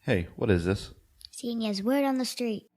Hey, what is this? Xenia's word on the street.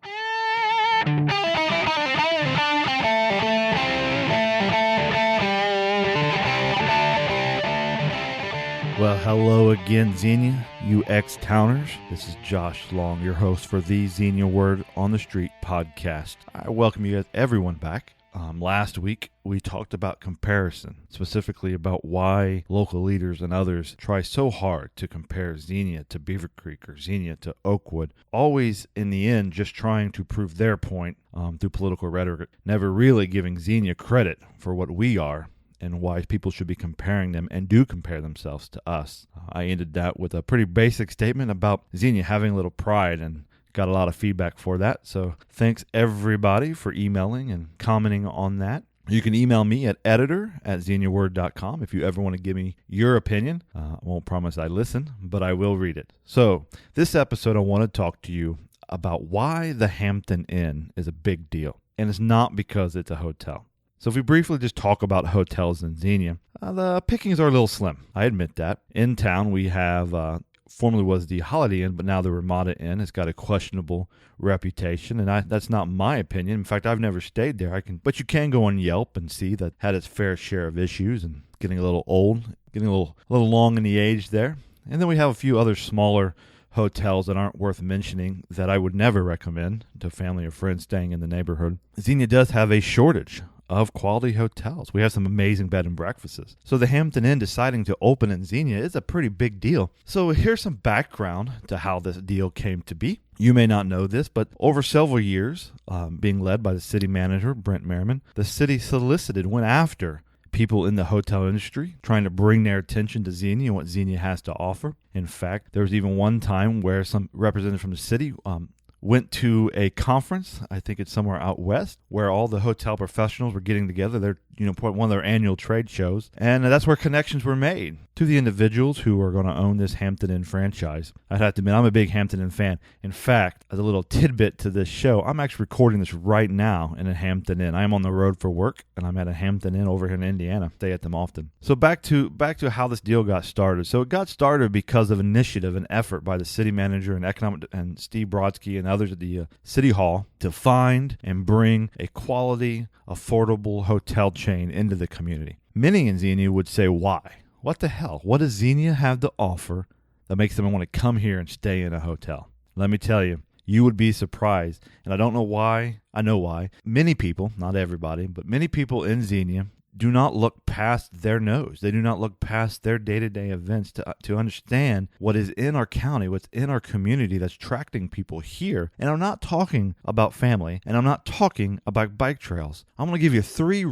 Well, hello again, Xenia, you ex-towners. This is Josh Long, your host for the Xenia Word on the Street podcast. I welcome you everyone back. Last week, we talked about comparison, specifically about why local leaders and others try so hard to compare Xenia to Beaver Creek or Xenia to Oakwood, always in the end just trying to prove their point through political rhetoric, never really giving Xenia credit for what we are and why people should be comparing them and do compare themselves to us. I ended that with a pretty basic statement about Xenia having a little pride, and got a lot of feedback for that. So thanks everybody for emailing and commenting on that. You can email me at editor@xeniaword.com if you ever want to give me your opinion. I won't promise I listen, but I will read it. So this episode, I want to talk to you about why the Hampton Inn is a big deal. And it's not because it's a hotel. So if we briefly just talk about hotels in Xenia, the pickings are a little slim. I admit that. In town, we have formerly was the Holiday Inn, but now the Ramada Inn. It's got a questionable reputation, and that's not my opinion. In fact, I've never stayed there. But you can go on Yelp and see that had its fair share of issues and getting a little old, getting a little long in the age there. And then we have a few other smaller hotels that aren't worth mentioning that I would never recommend to family or friends staying in the neighborhood. Xenia does have a shortage of quality hotels. We have some amazing bed and breakfasts. So the Hampton Inn deciding to open in Xenia is a pretty big deal. So here's some background to how this deal came to be. You may not know this, but over several years, being led by the city manager, Brent Merriman, the city went after people in the hotel industry, trying to bring their attention to Xenia and what Xenia has to offer. In fact, there was even one time where some representatives from the city went to a conference, I think it's somewhere out west, where all the hotel professionals were getting together. They're, one of their annual trade shows. And that's where connections were made to the individuals who are going to own this Hampton Inn franchise. I'd have to admit, I'm a big Hampton Inn fan. In fact, as a little tidbit to this show, I'm actually recording this right now in a Hampton Inn. I am on the road for work, and I'm at a Hampton Inn over here in Indiana. Stay at them often. So back to how this deal got started. So it got started because of initiative and effort by the city manager and Steve Brodsky and others at the City Hall to find and bring a quality, affordable hotel chain into the community. Many in Xenia would say, why? What the hell? What does Xenia have to offer that makes them want to come here and stay in a hotel? Let me tell you, you would be surprised. And I don't know why. I know why. Many people, not everybody, but many people in Xenia do not look past their nose. They do not look past their day-to-day events to understand what is in our county, what's in our community that's attracting people here. And I'm not talking about family, and I'm not talking about bike trails. I'm going to give you three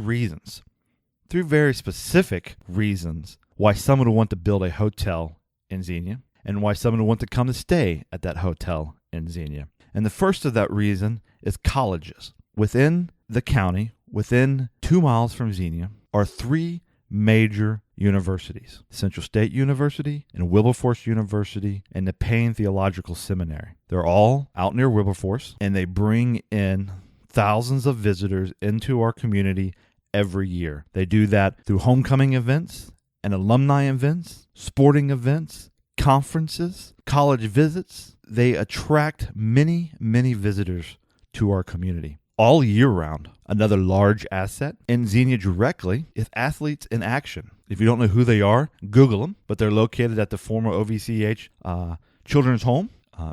very specific reasons why someone would want to build a hotel in Xenia and why someone would want to come to stay at that hotel in Xenia. And the first of that reason is colleges. Within the county, within 2 miles from Xenia, are three major universities: Central State University and Wilberforce University and the Payne Theological Seminary. They're all out near Wilberforce, and they bring in thousands of visitors into our community every year. They do that through homecoming events and alumni events, sporting events, conferences, college visits. They attract many, many visitors to our community all year round. Another large asset in Xenia directly is Athletes in Action. If you don't know who they are, Google them, but they're located at the former OVCH Children's Home.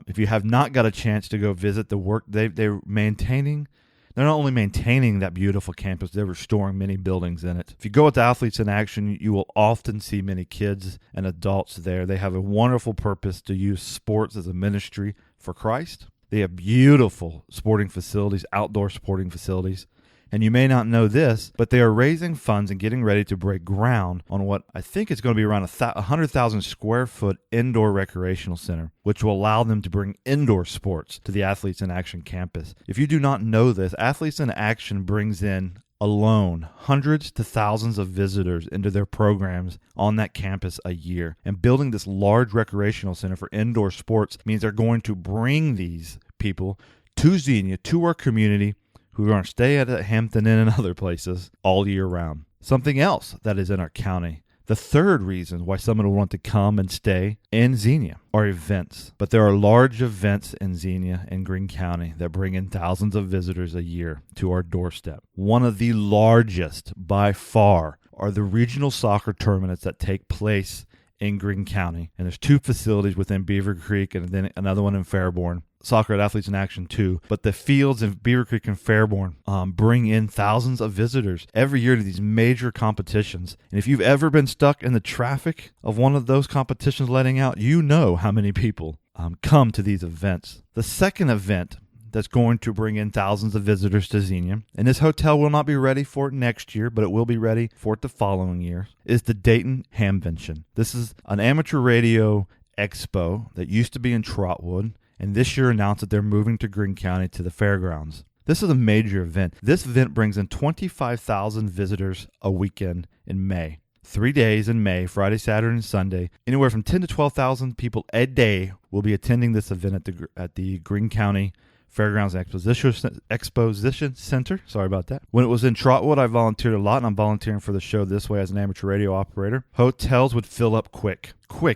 If you have not got a chance to go visit the work they're maintaining, they're not only maintaining that beautiful campus, they're restoring many buildings in it. If you go with Athletes in Action, you will often see many kids and adults there. They have a wonderful purpose to use sports as a ministry for Christ. They have beautiful sporting facilities, outdoor sporting facilities. And you may not know this, but they are raising funds and getting ready to break ground on what I think is going to be around 100,000 square foot indoor recreational center, which will allow them to bring indoor sports to the Athletes in Action campus. If you do not know this, Athletes in Action brings in alone hundreds to thousands of visitors into their programs on that campus a year. And building this large recreational center for indoor sports means they're going to bring these people to Xenia, to our community, who are going to stay at Hampton Inn and other places all year round. Something else that is in our county The third reason why someone will want to come and stay in Xenia are events. But there are large events in Xenia and Greene County that bring in thousands of visitors a year to our doorstep. One of the largest by far are the regional soccer tournaments that take place in Greene County. And there's 2 facilities within Beaver Creek and then another one in Fairborn. Soccer at Athletes in Action too. But the fields in Beaver Creek and Fairborn bring in thousands of visitors every year to these major competitions. And if you've ever been stuck in the traffic of one of those competitions letting out, you know how many people come to these events. The second event that's going to bring in thousands of visitors to Xenia, and this hotel will not be ready for it next year, but it will be ready for it the following year, is the Dayton Hamvention. This is an amateur radio expo that used to be in Trotwood, and this year announced that they're moving to Greene County to the fairgrounds. This is a major event. This event brings in 25,000 visitors a weekend in May. 3 days in May, Friday, Saturday, and Sunday. Anywhere from 10 to 12,000 people a day will be attending this event at the Greene County Fairgrounds Exposition Center. Sorry about that. When it was in Trotwood, I volunteered a lot, and I'm volunteering for the show this way as an amateur radio operator. Hotels would fill up quick.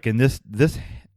And this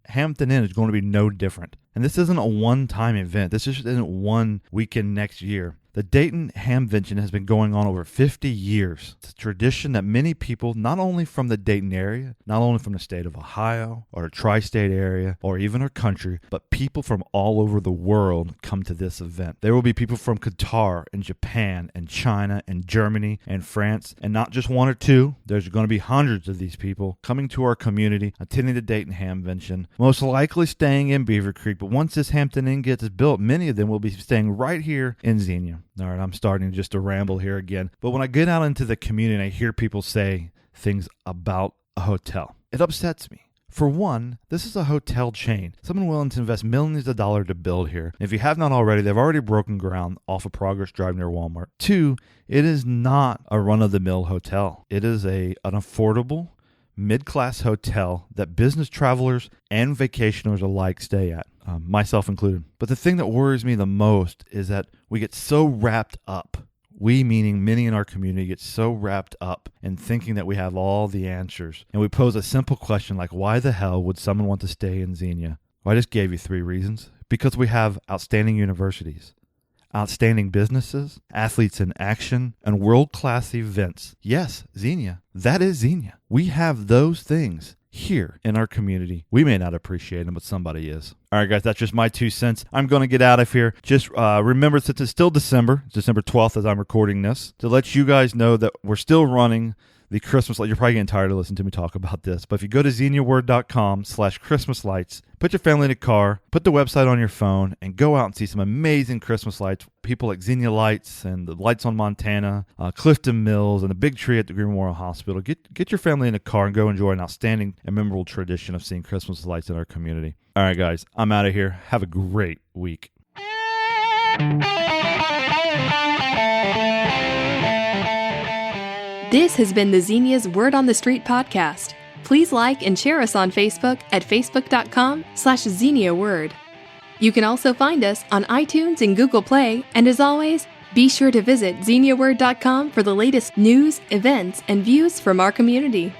Hampton Inn is going to be no different. And this isn't a one-time event. This just isn't one weekend next year. The Dayton Hamvention has been going on over 50 years. It's a tradition that many people, not only from the Dayton area, not only from the state of Ohio or a tri-state area or even our country, but people from all over the world come to this event. There will be people from Qatar and Japan and China and Germany and France, and not just 1 or 2. There's going to be hundreds of these people coming to our community, attending the Dayton Hamvention, most likely staying in Beaver Creek. But once this Hampton Inn gets built, many of them will be staying right here in Xenia. All right, I'm starting just to ramble here again. But when I get out into the community and I hear people say things about a hotel, it upsets me. For one, this is a hotel chain. Someone willing to invest millions of dollars to build here. If you have not already, they've already broken ground off of Progress Drive near Walmart. 2, it is not a run-of-the-mill hotel. It is an affordable, mid-class hotel that business travelers and vacationers alike stay at. Myself included. But the thing that worries me the most is that we get so wrapped up. We, meaning many in our community, get so wrapped up in thinking that we have all the answers. And we pose a simple question like, why the hell would someone want to stay in Xenia? Well, I just gave you 3 reasons. Because we have outstanding universities, outstanding businesses, athletes in action, and world-class events. Yes, Xenia. That is Xenia. We have those things here in our community. We may not appreciate them, but somebody is. All right, guys, that's just my 2 cents. I'm going to get out of here. Just remember, since it's still December, it's December 12th as I'm recording this, to let you guys know that we're still running the Christmas lights. You're probably getting tired of listening to me talk about this, but if you go to xeniaword.com/Christmas lights, put your family in a car, put the website on your phone, and go out and see some amazing Christmas lights. People like Xenia Lights and the Lights on Montana, Clifton Mills, and the big tree at the Green Memorial Hospital. Get your family in a car and go enjoy an outstanding and memorable tradition of seeing Christmas lights in our community. All right, guys, I'm out of here. Have a great week. This has been the Xenia's Word on the Street podcast. Please like and share us on Facebook at facebook.com/XeniaWord. You can also find us on iTunes and Google Play, and as always, be sure to visit XeniaWord.com for the latest news, events, and views from our community.